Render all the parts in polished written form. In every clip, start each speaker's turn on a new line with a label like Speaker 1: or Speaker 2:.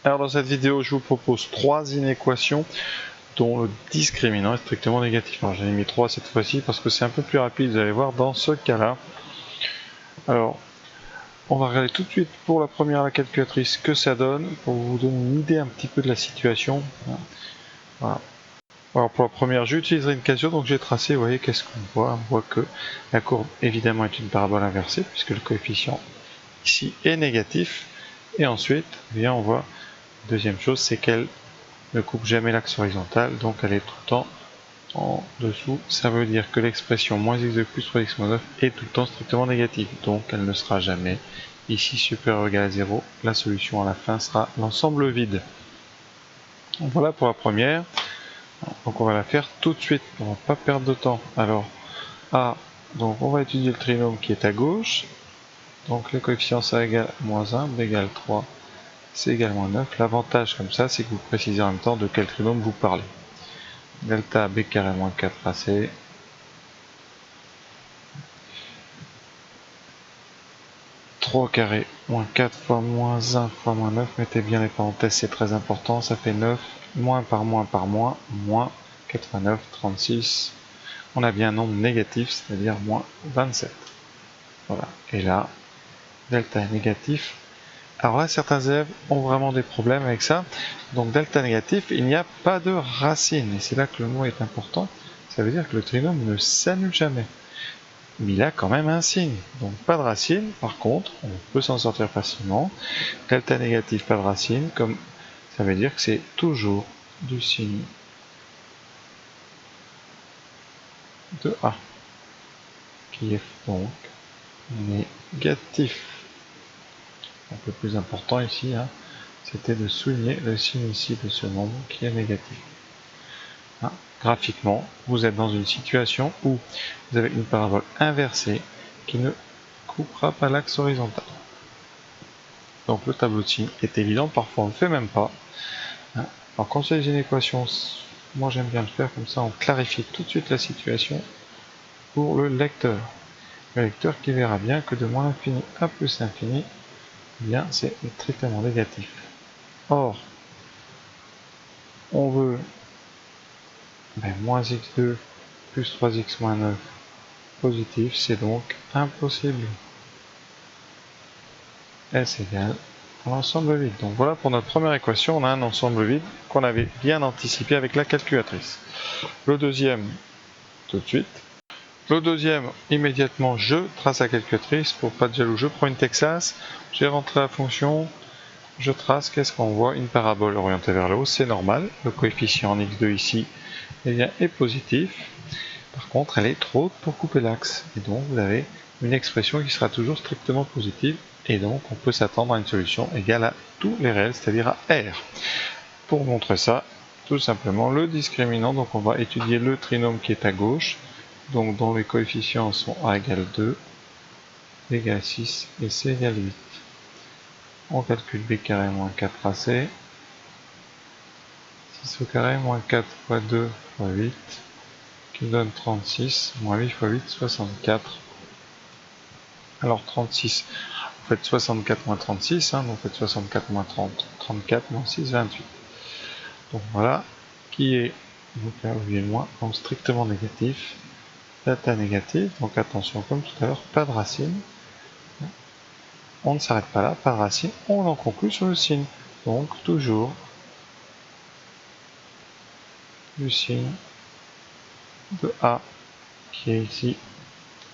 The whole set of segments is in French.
Speaker 1: Alors dans cette vidéo, je vous propose 3 inéquations dont le discriminant est strictement négatif. Alors j'en ai mis 3 cette fois-ci parce que c'est un peu plus rapide, vous allez voir dans ce cas-là. Alors, on va regarder tout de suite pour la première à la calculatrice que ça donne, pour vous donner une idée un petit peu de la situation. Voilà. Alors pour la première, j'utiliserai une casio, donc j'ai tracé, vous voyez, qu'est-ce qu'on voit? On voit que la courbe évidemment est une parabole inversée, puisque le coefficient ici est négatif. Et ensuite, eh bien, on voit, deuxième chose, c'est qu'elle ne coupe jamais l'axe horizontal, donc elle est tout le temps en dessous. Ça veut dire que l'expression moins x2 plus 3x moins 9 est tout le temps strictement négative, donc elle ne sera jamais ici supérieure ou égale à 0. La solution à la fin sera l'ensemble vide. Donc voilà pour la première. Donc on va la faire tout de suite, on ne va pas perdre de temps. Alors A, donc on va étudier le trinôme qui est à gauche. Donc le coefficient ça égale moins 1, b égale 3, c égale moins 9. L'avantage comme ça, c'est que vous précisez en même temps de quel trinôme vous parlez. Delta b carré moins 4ac. Carré moins 4 fois moins 1 fois moins 9, mettez bien les parenthèses, c'est très important, ça fait 9, moins par moins, moins 89, 36, on a bien un nombre négatif, c'est-à-dire moins 27. Voilà, et là, delta est négatif. Alors là, certains élèves ont vraiment des problèmes avec ça, donc delta négatif, il n'y a pas de racine, et c'est là que le mot est important, ça veut dire que le trinôme ne s'annule jamais. Mais il a quand même un signe, donc pas de racine. Par contre, on peut s'en sortir facilement. Delta négatif, pas de racine, comme ça veut dire que c'est toujours du signe de A, qui est donc négatif. Un peu plus important ici, hein, c'était de souligner le signe ici de ce nombre qui est négatif. Hein, graphiquement, vous êtes dans une situation où vous avez une parabole inversée qui ne coupera pas l'axe horizontal. Donc le tableau de signes est évident, parfois on ne le fait même pas. Alors quand c'est une équation, moi j'aime bien le faire comme ça, on clarifie tout de suite la situation pour le lecteur. Le lecteur qui verra bien que de moins l'infini à plus l'infini, eh bien c'est strictement négatif. Or, on veut moins x2 plus 3x moins 9 positif, c'est donc impossible. S égale l'ensemble vide. Donc voilà pour notre première équation, on a un ensemble vide qu'on avait bien anticipé avec la calculatrice. Le deuxième, tout de suite. Le deuxième, immédiatement, je trace la calculatrice pour pas de jaloux. Je prends une Texas, j'ai rentré la fonction, je trace, qu'est-ce qu'on voit? Une parabole orientée vers le haut, c'est normal. Le coefficient en x2 ici est positif. Par contre, elle est trop haute pour couper l'axe. Et donc, vous avez une expression qui sera toujours strictement positive. Et donc, on peut s'attendre à une solution égale à tous les réels, c'est-à-dire à R. Pour montrer ça, tout simplement, le discriminant, donc on va étudier le trinôme qui est à gauche, donc dont les coefficients sont A égale 2, B égale 6 et C égale 8. On calcule B carré moins 4AC, 6 au carré moins 4 fois 2 fois 8, qui donne 36, moins 8 fois 8, 64. Alors 36, vous faites 64 moins 36, donc vous faites 64 moins 30, 34 moins 6, 28. Donc voilà, qui est, donc là, oubliez le moins, donc strictement négatif. Delta négatif, donc attention comme tout à l'heure, pas de racine. On ne s'arrête pas là, pas de racine, on en conclut sur le signe. Donc toujours du signe de A qui est ici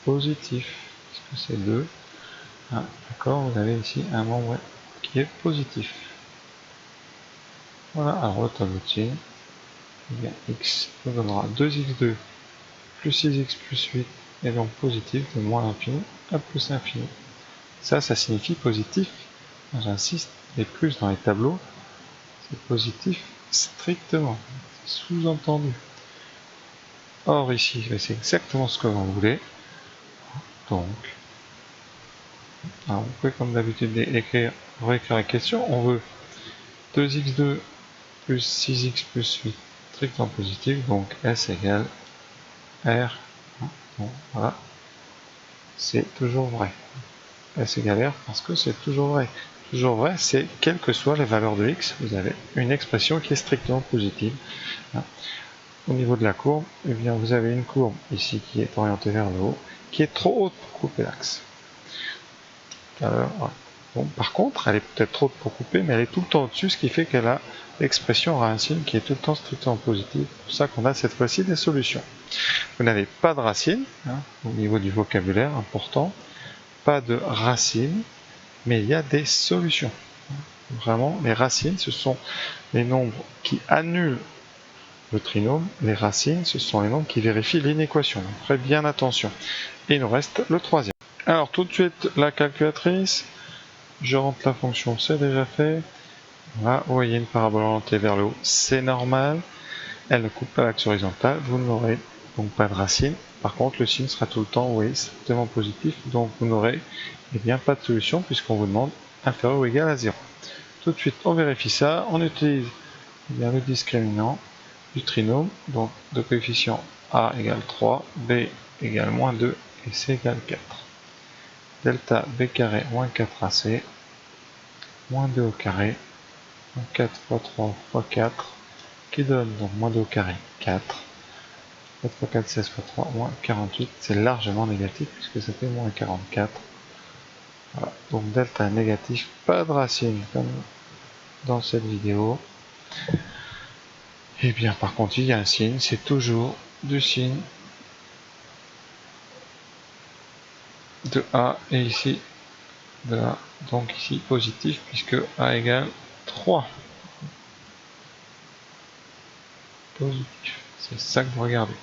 Speaker 1: positif, puisque c'est 2. Ah, d'accord, vous avez ici un nombre qui est positif. Voilà, alors le tableau de signe, eh bien, x nous donnera 2x2 plus 6x plus 8 est donc positif de moins l'infini à plus l'infini. Ça signifie positif. J'insiste, les plus dans les tableaux, c'est positif strictement, c'est sous-entendu. Or ici, c'est exactement ce que l'on voulait. Donc, alors vous pouvez comme d'habitude réécrire la question. On veut 2x2 plus 6x plus 8 strictement positif, donc S égale R. Bon, voilà, c'est toujours vrai. S égale R parce que c'est toujours vrai. toujours vrai, c'est quelles que soient les valeurs de x, vous avez une expression qui est strictement positive. Au niveau de la courbe, eh bien, vous avez une courbe ici qui est orientée vers le haut, qui est trop haute pour couper l'axe. Bon, par contre, elle est peut-être trop haute pour couper, mais elle est tout le temps au-dessus, ce qui fait qu'elle a l'expression aura un signe qui est tout le temps strictement positif. C'est pour ça qu'on a cette fois-ci des solutions. Vous n'avez pas de racine, au niveau du vocabulaire important, pas de racine, mais il y a des solutions. Vraiment, les racines, ce sont les nombres qui annulent le trinôme. Les racines, ce sont les nombres qui vérifient l'inéquation. Donc, faites bien attention. Et il nous reste le troisième. Alors, tout de suite, la calculatrice. Je rentre la fonction, c'est déjà fait. Voilà, vous voyez une parabole orientée vers le haut, c'est normal. Elle ne coupe pas l'axe horizontal, vous n'aurez donc pas de racine. Par contre, le signe sera tout le temps, oui, strictement positif, donc vous n'aurez bien pas de solution puisqu'on vous demande inférieur ou égal à 0. Tout de suite, on vérifie ça, on utilise bien le discriminant du trinôme, donc de coefficient a égale 3, b égale moins 2 et c égale 4. Delta b carré moins 4ac, moins 2 au carré, 4 fois 3 fois 4, qui donne donc moins 2 au carré, 4. 4 fois 4, 16 fois 3, moins 48. C'est largement négatif puisque ça fait moins 44. Voilà. Donc delta négatif, pas de racine comme dans cette vidéo. Et bien par contre, il y a un signe, c'est toujours du signe de A et ici de A. Donc ici positif puisque A égale 3. Positif, c'est ça que vous regardez.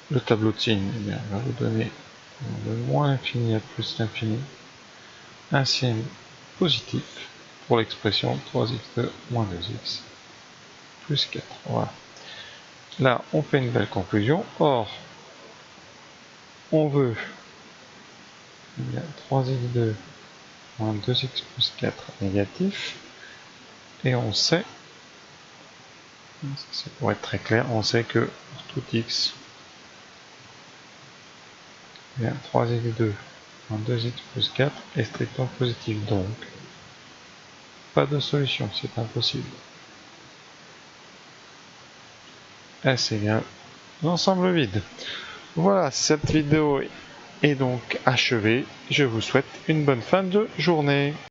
Speaker 1: Le tableau de signes, eh bien, va vous donner de moins l'infini à plus l'infini un signe positif pour l'expression 3x2 moins 2x plus 4. Voilà. Là, on fait une belle conclusion. Or, on veut 3x2 moins 2x plus 4 négatif. Et on sait, ça pourrait être très clair, on sait que pour tout x, 3x2 moins 2x plus 4 est strictement positif. Donc, pas de solution, c'est impossible. S égale l'ensemble vide. Voilà, cette vidéo est donc achevée. Je vous souhaite une bonne fin de journée.